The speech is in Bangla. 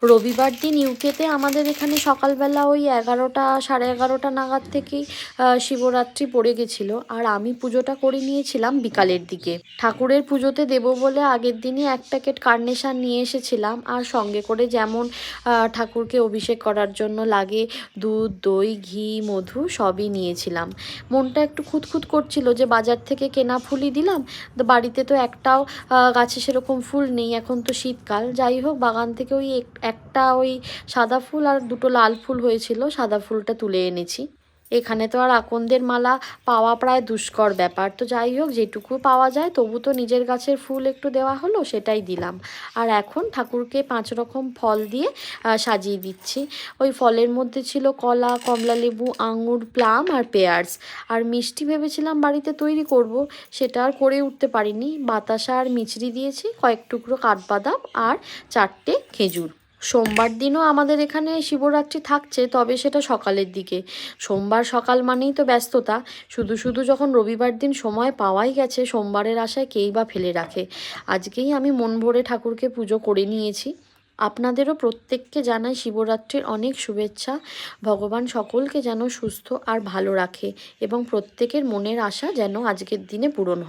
রবিবার দিন ইউকেতে আমাদের এখানে সকালবেলা ওই 11টা সাড়ে 11টা নাগাদ থেকেই শিবরাত্রি পড়ে গেছিলো। আর আমি পুজোটা করে নিয়েছিলাম বিকালের দিকে। ঠাকুরের পুজোতে দেবো বলে আগের দিনই এক প্যাকেট কার্নেশন নিয়ে এসেছিলাম, আর সঙ্গে করে যেমন ঠাকুরকে অভিষেক করার জন্য লাগে দুধ, দই, ঘি, মধু সবই নিয়েছিলাম। মনটা একটু খুঁতখুত করছিল যে বাজার থেকে কেনা ফুলই দিলাম, তো বাড়িতে তো একটাও গাছে সেরকম ফুল নেই, এখন তো শীতকাল। যাই হোক, বাগান থেকে ওই একটা ওই সাদা ফুল আর দুটো লাল ফুল হয়েছিল, সাদা ফুলটা তুলে এনেছি। এখানে তো আর আকন্দের মালা পাওয়া প্রায় দুষ্কর ব্যাপার, তো যাই হোক যেটুকু পাওয়া যায় তবু তো নিজের গাছের ফুল একটু দেওয়া হলো, সেটাই দিলাম। আর এখন ঠাকুরকে 5 রকম ফল দিয়ে সাজিয়ে দিচ্ছি। ওই ফলের মধ্যে ছিল কলা, কমলালেবু, আঙুর, প্লাম আর পেয়ার্স। আর মিষ্টি ভেবেছিলাম বাড়িতে তৈরি করব, সেটা আর করে উঠতে পারিনি। বাতাসা আর মিছরি দিয়েছি, কয়েক টুকরো কাঠবাদাম আর 4টে খেজুর। সোমবার দিনও আমাদের এখানে শিবরাত্রি থাকছে, তবে সেটা সকালের দিকে। সোমবার সকাল মানেই তো ব্যস্ততা। শুধু শুধু যখন রবিবার দিন সময় পাওয়াই গেছে, সোমবারের আশায় কেই বা ফেলে রাখে। আজকেই আমি মন ভরে ঠাকুরকে পুজো করে নিয়েছি। আপনাদেরও প্রত্যেককে জানাই শিবরাত্রির অনেক শুভেচ্ছা। ভগবান সকলকে যেন সুস্থ আর ভালো রাখে এবং প্রত্যেকের মনের আশা যেন আজকের দিনে পূরণ হয়।